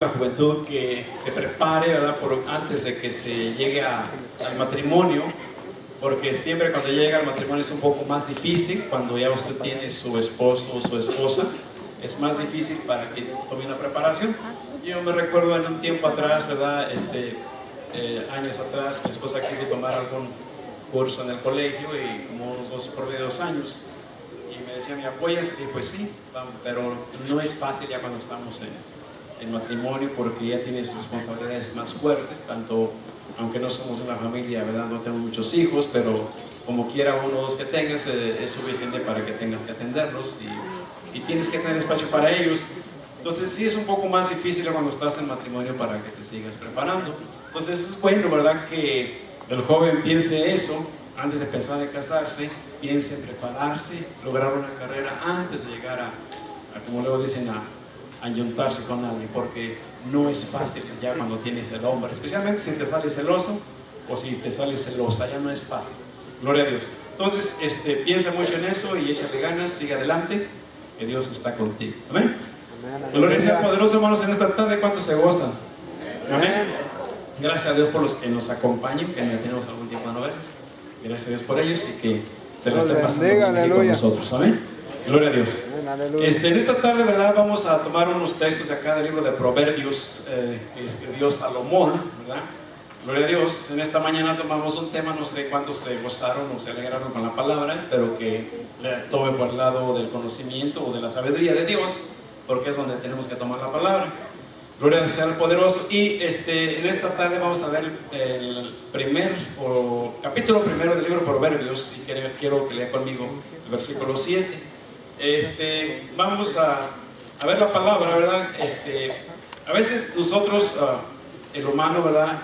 La juventud que se prepare, ¿verdad? Antes de que se llegue al matrimonio, porque siempre cuando llega al matrimonio es un poco más difícil. Cuando ya usted tiene su esposo o su esposa, es más difícil para que tome una preparación. Yo me recuerdo en un tiempo atrás, ¿verdad? Años atrás, mi esposa quiso tomar algún curso en el colegio y como por 2 años, y me decía, ¿me apoyas? Y pues sí, vamos, pero no es fácil ya cuando estamos en matrimonio, porque ya tienes responsabilidades más fuertes, tanto aunque no somos una familia, ¿verdad? No tenemos muchos hijos, pero como quiera uno o dos que tengas, es suficiente para que tengas que atenderlos y tienes que tener espacio para ellos. Entonces sí es un poco más difícil cuando estás en matrimonio para que te sigas preparando. Entonces es bueno, ¿verdad?, que el joven piense eso antes de pensar en casarse, piense en prepararse, lograr una carrera antes de llegar a como luego dicen, a ayuntarse con alguien, porque no es fácil ya cuando tienes el hombre, especialmente si te sale celoso o si te sale celosa, ya no es fácil. Gloria a Dios. Entonces, piensa mucho en eso y échale ganas, sigue adelante, que Dios está contigo. Amén. Amén. Gloria sea poderoso, hermanos, en esta tarde. ¿Cuántos se gozan? Amén. Gracias a Dios por los que nos acompañan, que no tenemos algún tiempo de no verles. Gracias a Dios por ellos y que se la estén pasando bien con nosotros. Amén. Gloria a Dios. En esta tarde, ¿verdad?, vamos a tomar unos textos de acá del libro de Proverbios que escribió Salomón, ¿verdad? Gloria a Dios. En esta mañana tomamos un tema, no sé cuántos se gozaron o se alegraron con la palabra. Espero que tome por el lado del conocimiento o de la sabiduría de Dios, porque es donde tenemos que tomar la palabra. Gloria sea al poderoso. Y en esta tarde vamos a ver el capítulo primero del libro de Proverbios, y quiero que lea conmigo el versículo 7. Vamos a ver la palabra, ¿verdad? A veces nosotros, el humano, ¿verdad?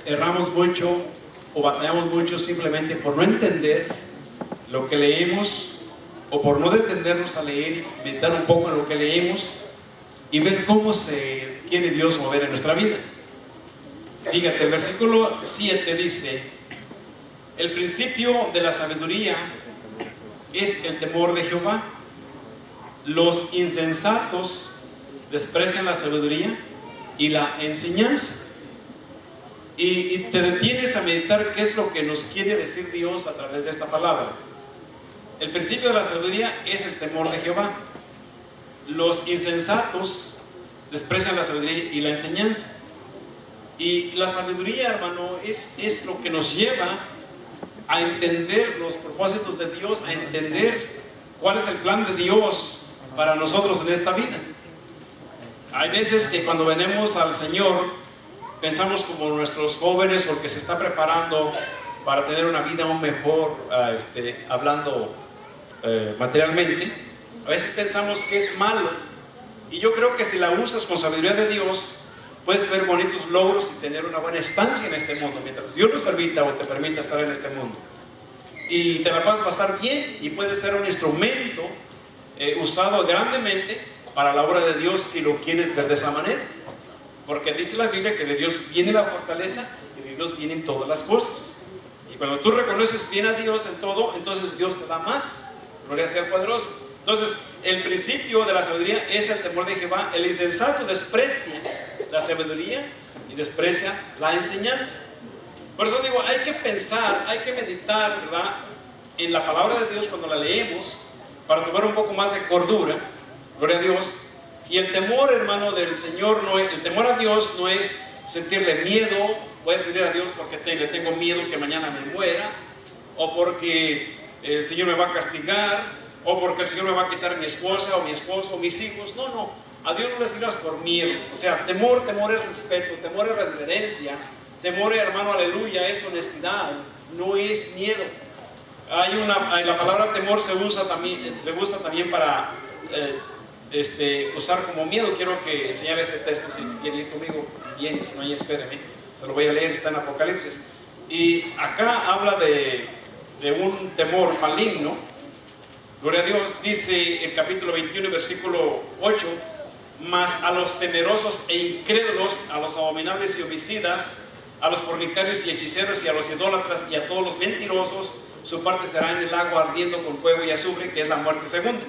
Erramos mucho o batallamos mucho simplemente por no entender lo que leemos, o por no detenernos a leer y meditar un poco en lo que leemos y ver cómo se quiere Dios mover en nuestra vida. Fíjate, el versículo 7 dice: el principio de la sabiduría es el temor de Jehová. Los insensatos desprecian la sabiduría y la enseñanza. Y te detienes a meditar qué es lo que nos quiere decir Dios a través de esta palabra. El principio de la sabiduría es el temor de Jehová. Los insensatos desprecian la sabiduría y la enseñanza. Y la sabiduría, hermano, es lo que nos lleva a entender los propósitos de Dios, a entender cuál es el plan de Dios para nosotros en esta vida. Hay veces que cuando venimos al Señor pensamos como nuestros jóvenes, porque se está preparando para tener una vida aún mejor, hablando materialmente. A veces pensamos que es malo, y yo creo que si la usas con sabiduría de Dios, puedes tener bonitos logros y tener una buena estancia en este mundo, mientras Dios nos permita o te permita estar en este mundo. Y te la vas a pasar bien y puedes ser un instrumento usado grandemente para la obra de Dios, si lo quieres ver de esa manera. Porque dice la Biblia que de Dios viene la fortaleza y de Dios vienen todas las cosas. Y cuando tú reconoces bien a Dios en todo, entonces Dios te da más. Gloria sea al poderoso. Entonces, el principio de la sabiduría es el temor de Jehová. El insensato desprecia la sabiduría y desprecia la enseñanza. Por eso digo, hay que pensar, hay que meditar, ¿verdad?, en la palabra de Dios cuando la leemos, para tomar un poco más de cordura. Gloria a Dios. Y el temor, hermano, del Señor el temor a Dios no es sentirle miedo. Voy a servir a Dios porque le tengo miedo que mañana me muera, o porque el Señor me va a castigar, o porque el Señor me va a quitar mi esposa o mi esposo o mis hijos. No, a Dios no le sirvas por miedo. O sea, temor es respeto, temor es reverencia, temor, hermano, aleluya, es honestidad, no es miedo. La palabra temor se usa también para usar como miedo. Quiero que enseñar este texto, si quieren ir conmigo, bien, si no, ya espérenme, se lo voy a leer, está en Apocalipsis. Y acá habla de un temor maligno. Gloria a Dios. Dice el capítulo 21, versículo 8: mas a los temerosos e incrédulos, a los abominables y homicidas, a los fornicarios y hechiceros y a los idólatras y a todos los mentirosos, su parte será en el agua ardiendo con fuego y azufre, que es la muerte segunda.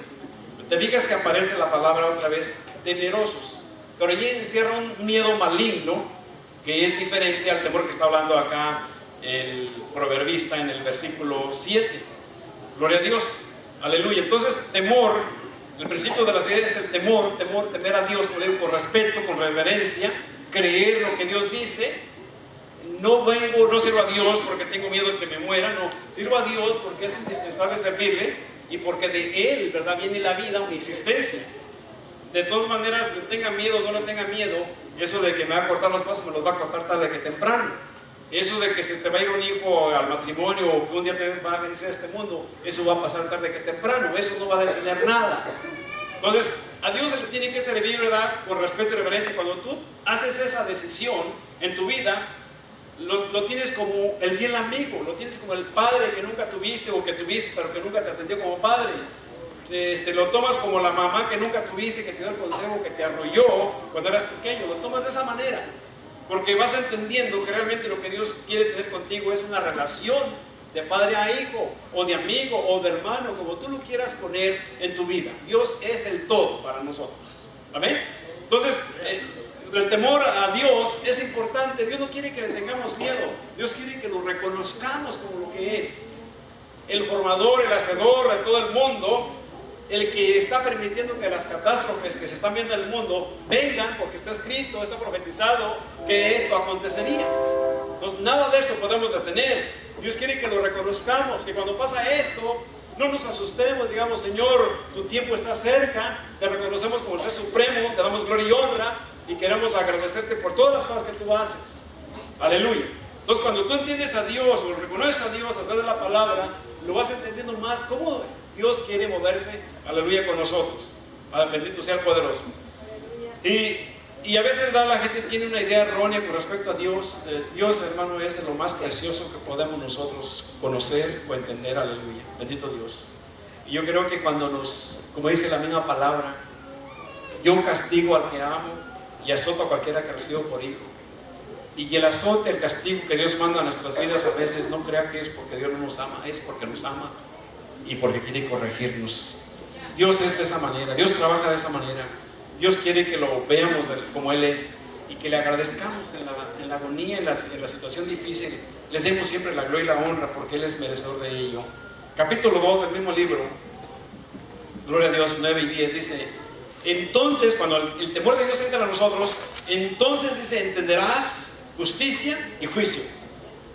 Te fijas que aparece la palabra otra vez, temerosos. pero allí encierra un miedo maligno que es diferente al temor que está hablando acá el proverbista en el versículo 7. Gloria a Dios, aleluya. Entonces, temor, el principio de las ideas es el temor, temer a Dios, como digo, con respeto, con reverencia, creer lo que Dios dice. No sirvo a Dios porque tengo miedo de que me muera, no, sirvo a Dios porque es indispensable servirle y porque de Él, ¿verdad?, viene la vida, mi existencia. De todas maneras, le tenga miedo o no le tenga miedo, eso de que me va a cortar los pasos, me los va a cortar tarde que temprano. Eso de que se te va a ir un hijo al matrimonio o que un día te va a vencer a este mundo, eso va a pasar tarde que temprano, eso no va a detener nada. Entonces, a Dios se le tiene que servir, ¿verdad?, con respeto y reverencia. Cuando tú haces esa decisión en tu vida, lo tienes como el fiel amigo, lo tienes como el padre que nunca tuviste o que tuviste pero que nunca te atendió como padre. Lo tomas como la mamá que nunca tuviste, que te dio el consejo, que te arrolló cuando eras pequeño. Lo tomas de esa manera, porque vas entendiendo que realmente lo que Dios quiere tener contigo es una relación de padre a hijo, o de amigo, o de hermano, como tú lo quieras poner en tu vida. Dios es el todo para nosotros. ¿Amén? Entonces, el temor a Dios es importante. Dios no quiere que le tengamos miedo. Dios quiere que lo reconozcamos como lo que es. El formador, el hacedor de todo el mundo, el que está permitiendo que las catástrofes que se están viendo en el mundo vengan, porque está escrito, está profetizado que esto acontecería. Entonces, nada de esto podemos detener. Dios quiere que lo reconozcamos, que cuando pasa esto, no nos asustemos, digamos, Señor, tu tiempo está cerca, te reconocemos como el Ser Supremo, te damos gloria y honra, y queremos agradecerte por todas las cosas que tú haces. Aleluya. Entonces, cuando tú entiendes a Dios o reconoces a Dios a través de la palabra, lo vas entendiendo más cómo Dios quiere moverse, aleluya, con nosotros. Bendito sea el poderoso. Y a veces la gente tiene una idea errónea con respecto a Dios. Dios, hermano, es lo más precioso que podemos nosotros conocer o entender, aleluya. Bendito Dios. Y yo creo que cuando como dice la misma palabra, yo castigo al que amo y azoto a cualquiera que recibo por hijo. Y el azote, el castigo que Dios manda a nuestras vidas a veces, no crea que es porque Dios no nos ama, es porque nos ama y porque quiere corregirnos. Dios es de esa manera, Dios trabaja de esa manera. Dios quiere que lo veamos como Él es y que le agradezcamos en la agonía, en la situación difícil. Le demos siempre la gloria y la honra porque Él es merecedor de ello. Capítulo 2 del mismo libro, gloria a Dios, 9 y 10, dice: entonces, cuando el temor de Dios entra a nosotros, entonces dice, entenderás justicia y juicio,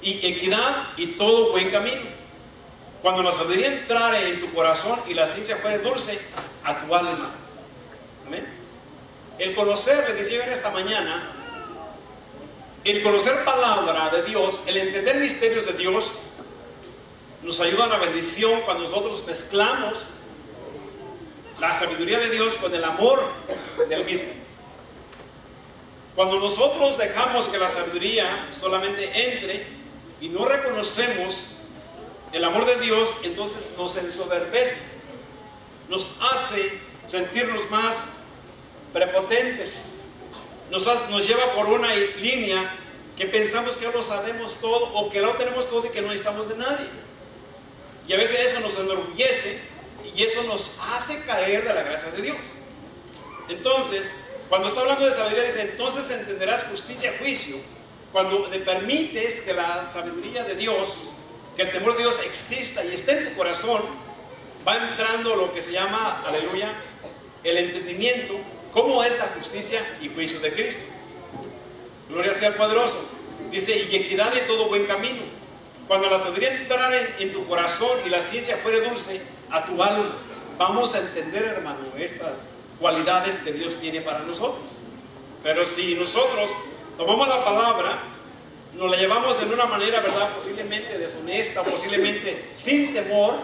y equidad y todo buen camino. Cuando la sabiduría entrare en tu corazón y la ciencia fuere dulce a tu alma. Amén. El conocer, les decía en esta mañana, el conocer palabra de Dios, el entender misterios de Dios, nos ayuda a la bendición cuando nosotros mezclamos la sabiduría de Dios con el amor del mismo. Cuando nosotros dejamos que la sabiduría solamente entre y no reconocemos el amor de Dios, entonces nos ensoberbece, nos hace sentirnos más prepotentes, nos lleva por una línea que pensamos que ya lo sabemos todo o que lo tenemos todo y que no necesitamos de nadie. Y a veces eso nos enorgullece y eso nos hace caer de la gracia de Dios. Entonces, cuando está hablando de sabiduría, dice, entonces entenderás justicia y juicio. Cuando le permites que la sabiduría de Dios, que el temor de Dios exista y esté en tu corazón, va entrando lo que se llama, aleluya, el entendimiento, cómo es la justicia y juicio de Cristo. Gloria sea al poderoso. Dice, y equidad y todo buen camino. Cuando la sabiduría entrara en tu corazón y la ciencia fuere dulce a tu alma, vamos a entender, hermano, estas cualidades que Dios tiene para nosotros. Pero si nosotros tomamos la palabra, nos la llevamos de una manera, ¿verdad?, posiblemente deshonesta, posiblemente sin temor,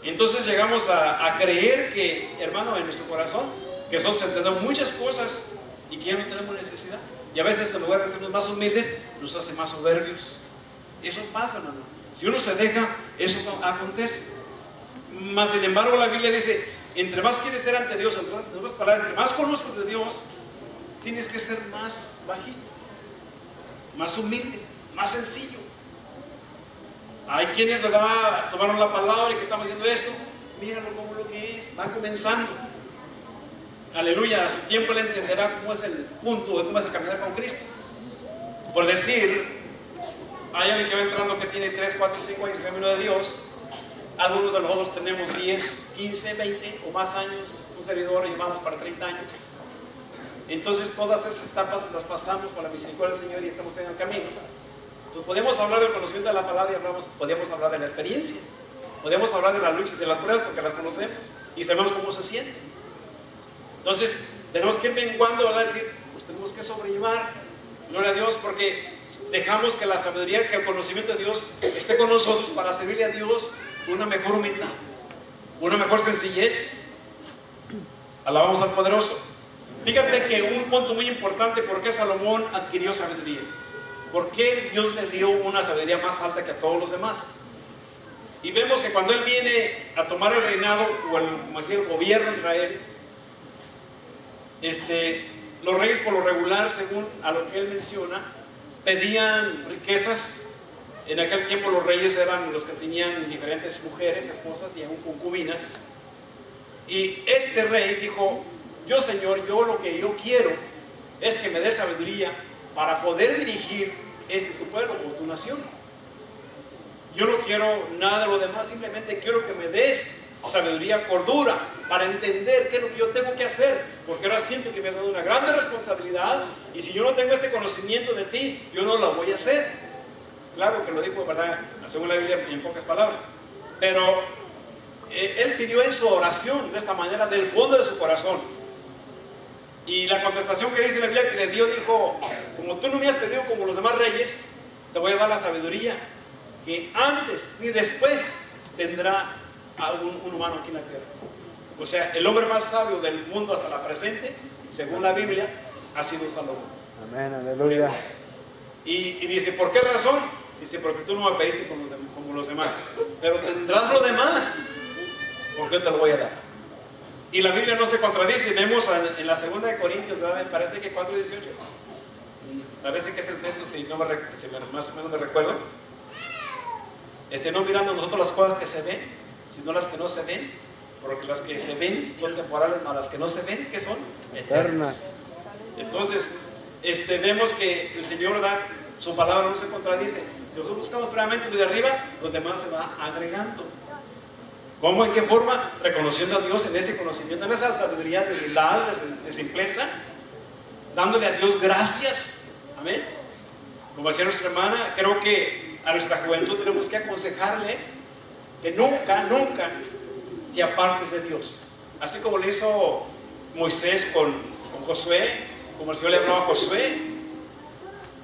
entonces llegamos a creer que, hermano, en nuestro corazón, que nosotros entendemos muchas cosas y que ya no tenemos necesidad. Y a veces, en lugar de hacernos más humildes, nos hace más soberbios. Eso pasa, hermano. Si uno se deja, eso acontece. Mas, sin embargo, la Biblia dice, entre más quieres ser ante Dios, en otras palabras, entre más conozcas de Dios, tienes que ser más bajito, más humilde, más sencillo. Hay quienes, ¿verdad?, tomaron la palabra y que estamos haciendo esto, míralo como lo que es, van comenzando. aleluya, a su tiempo él entenderá cómo es el punto, cómo es el caminar con Cristo. Por decir, hay alguien que va entrando que tiene 3, 4, 5 años en el camino de Dios. Algunos de nosotros tenemos 10, 15, 20 o más años. Un servidor y vamos para 30 años. Entonces todas esas etapas las pasamos con la misericordia del Señor y estamos en el camino. Entonces podemos hablar del conocimiento de la palabra y podemos hablar de la experiencia. Podemos hablar de las luchas y de las pruebas porque las conocemos y sabemos cómo se sienten. Entonces tenemos que ir menguando, ¿verdad? Decir, pues tenemos que sobrellevar, gloria a Dios, porque dejamos que la sabiduría, que el conocimiento de Dios esté con nosotros para servirle a Dios con una mejor humildad, una mejor sencillez. Alabamos al poderoso. Fíjate que un punto muy importante, ¿por qué Salomón adquirió sabiduría? ¿Por qué Dios les dio una sabiduría más alta que a todos los demás? Y vemos que cuando él viene a tomar el reinado, o el gobierno de Israel, los reyes por lo regular, según a lo que él menciona, pedían riquezas. En aquel tiempo los reyes eran los que tenían diferentes mujeres, esposas y aún concubinas. Y este rey dijo, yo Señor, lo que yo quiero es que me des sabiduría para poder dirigir tu pueblo o tu nación. Yo no quiero nada de lo demás, simplemente quiero que me des sabiduría, cordura, para entender qué es lo que yo tengo que hacer, porque ahora siento que me has dado una grande responsabilidad y si yo no tengo este conocimiento de ti, yo no lo voy a hacer. Claro que lo dijo, ¿verdad?, según la Biblia, en pocas palabras, pero él pidió en su oración de esta manera, del fondo de su corazón. Y la contestación que dice la Biblia que le dio, dijo, como tú no me has pedido como los demás reyes, te voy a dar la sabiduría que antes ni después tendrá un humano aquí en la tierra. O sea, el hombre más sabio del mundo hasta la presente, según la Biblia, ha sido Salomón. Amén, aleluya. Y dice, ¿por qué razón? Dice, porque tú no me pediste como los demás, pero tendrás lo demás, porque yo te lo voy a dar. Y la Biblia no se contradice. Vemos en la segunda de Corintios, ¿verdad? Me parece que 4:18. Parece que es el texto, si más o menos me recuerdo. No mirando nosotros las cosas que se ven, sino las que no se ven, porque las que se ven son temporales, mas las que no se ven, ¿qué son? Eternas. Entonces, vemos que el Señor, ¿verdad?, su palabra no se contradice. Si nosotros buscamos primeramente lo de arriba, lo demás se va agregando. ¿Cómo? ¿En qué forma? Reconociendo a Dios en ese conocimiento, en esa sabiduría de humildad, de simpleza, dándole a Dios gracias. Amén. Como decía nuestra hermana, creo que a nuestra juventud tenemos que aconsejarle que nunca, nunca te apartes de Dios. Así como le hizo Moisés con Josué, como el Señor le hablaba a Josué.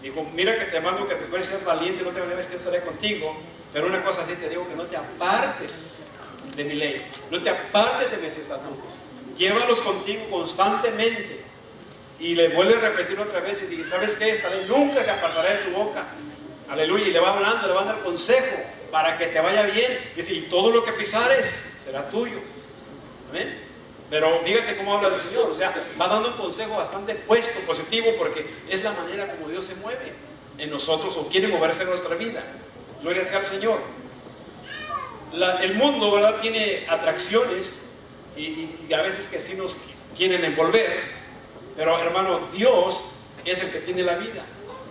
Dijo, mira que te mando que te esfuerces, seas valiente, no te vayas, que yo estaré contigo. Pero una cosa así te digo, que no te apartes de mi ley, no te apartes de mis estatutos, llévalos contigo constantemente. Y le vuelve a repetir otra vez y dice, ¿sabes qué? Esta ley nunca se apartará de tu boca. Aleluya. Y le va hablando, le va a dar consejo para que te vaya bien. Dice, y todo lo que pisares será tuyo. Amén. Pero fíjate cómo habla el Señor, o sea, va dando un consejo bastante puesto, positivo, porque es la manera como Dios se mueve en nosotros o quiere moverse en nuestra vida. Gloria sea al Señor. El mundo, ¿verdad?, tiene atracciones y a veces que sí nos quieren envolver, pero hermano, Dios es el que tiene la vida,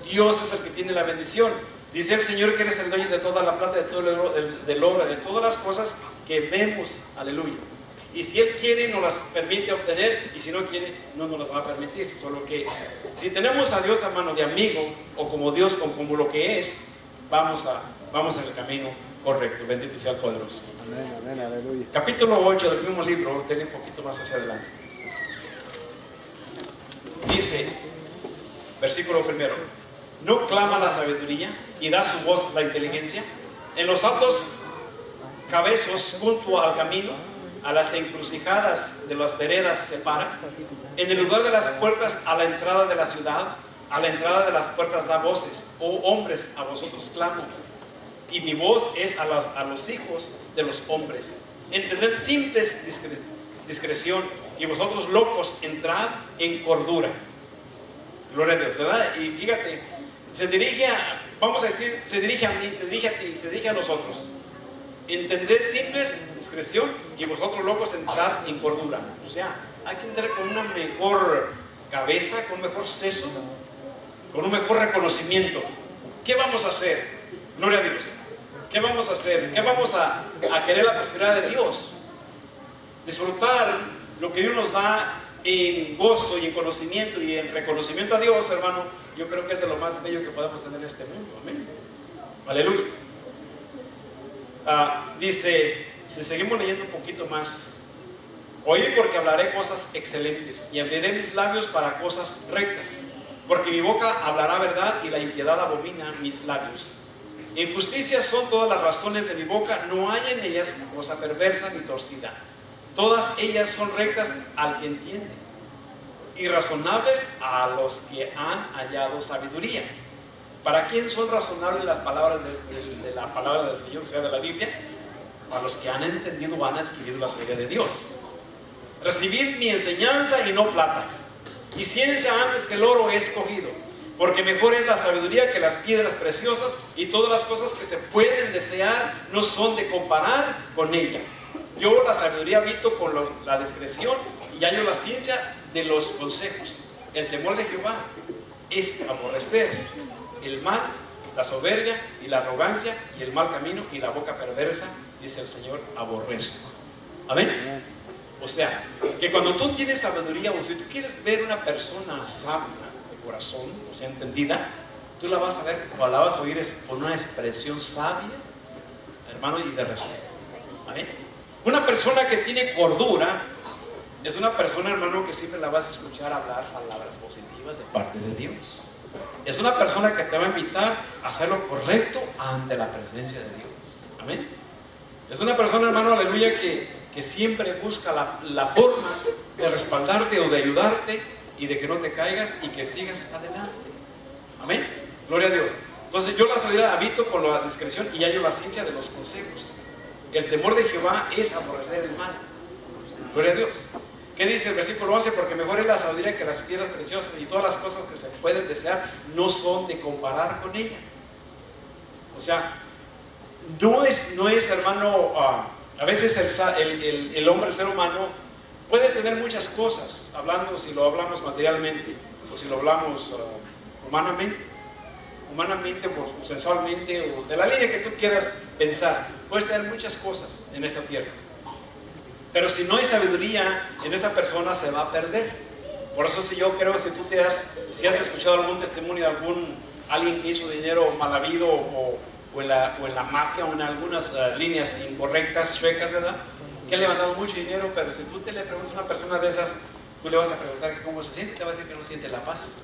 Dios es el que tiene la bendición. Dice el Señor que eres el dueño de toda la plata, de todo el oro, del oro, de todas las cosas que vemos, aleluya. Y si Él quiere, nos las permite obtener, y si no quiere, no nos las va a permitir. Solo que si tenemos a Dios a mano de amigo, o como Dios, como lo que es, vamos en el camino correcto. Bendito sea el poderoso. Amén, amén, aleluya. Capítulo 8 del mismo libro, denle un poquito más hacia adelante. Dice, versículo 1, ¿no clama la sabiduría y da su voz la inteligencia? En los altos cabezos junto al camino, a las encrucijadas de las veredas se para. En el lugar de las puertas a la entrada de la ciudad, a la entrada de las puertas da voces. Oh hombres, a vosotros clamo, y mi voz es a los hijos de los hombres. Entended simples discreción, y vosotros locos entrad en cordura. Gloria a Dios, ¿verdad? Y fíjate, se dirige a, vamos a decir, se dirige a mí, se dirige a ti, se dirige a nosotros. Entended simples discreción, y vosotros locos entrad en cordura. O sea, hay que entrar con una mejor cabeza, con un mejor seso, con un mejor reconocimiento. ¿Qué vamos a hacer? Gloria a Dios. ¿Qué vamos a hacer? ¿Qué vamos a querer la prosperidad de Dios? Disfrutar lo que Dios nos da en gozo y en conocimiento y en reconocimiento a Dios, hermano. Yo creo que es de lo más bello que podemos tener en este mundo. Amén. Aleluya. Dice, si seguimos leyendo un poquito más: oí porque hablaré cosas excelentes y abriré mis labios para cosas rectas, porque mi boca hablará verdad y la impiedad abomina mis labios. Injusticias son todas las razones de mi boca, no hay en ellas cosa perversa ni torcida. Todas ellas son rectas al que entiende, y razonables a los que han hallado sabiduría. ¿Para quién son razonables las palabras de la palabra del Señor, o sea, de la Biblia? Para los que han entendido o han adquirido la sabiduría de Dios. Recibid mi enseñanza y no plata, y ciencia antes que el oro he escogido, porque mejor es la sabiduría que las piedras preciosas, y todas las cosas que se pueden desear no son de comparar con ella. Yo la sabiduría habito con la discreción, y hallo la ciencia de los consejos. El temor de Jehová es aborrecer el mal, la soberbia y la arrogancia y el mal camino y la boca perversa, dice el Señor, aborrezco. Amén. O sea, que cuando tú tienes sabiduría, o si tú quieres ver una persona sabia de corazón, o sea, entendida, tú la vas a ver o la vas a oír con una expresión sabia, hermano, y de respeto. Amén. Una persona que tiene cordura es una persona, hermano, que siempre la vas a escuchar hablar palabras positivas de parte de Dios. Es una persona que te va a invitar a hacer lo correcto ante la presencia de Dios. Amén. Es una persona, hermano, aleluya, que siempre busca la forma de respaldarte o de ayudarte y de que no te caigas y que sigas adelante. Amén. Gloria a Dios. Entonces yo la sabiduría habito con la discreción y hallo la ciencia de los consejos. El temor de Jehová es aborrecer el mal. Gloria a Dios. ¿Qué dice el versículo 11? Porque mejor es la sabiduría que las piedras preciosas, y todas las cosas que se pueden desear no son de comparar con ella. O sea, no es hermano, a veces el hombre, el ser humano, puede tener muchas cosas, hablando, si lo hablamos materialmente, o si lo hablamos humanamente, o sensualmente, o de la línea que tú quieras pensar. Puedes tener muchas cosas en esta tierra, pero si no hay sabiduría en esa persona, se va a perder. Por eso, si yo creo, si has escuchado algún testimonio de alguien que hizo dinero mal habido, o en la mafia, o en algunas líneas incorrectas, chuecas, ¿verdad?, que le han dado mucho dinero, pero si tú le preguntas a una persona de esas, tú le vas a preguntar cómo se siente, te va a decir que no siente la paz.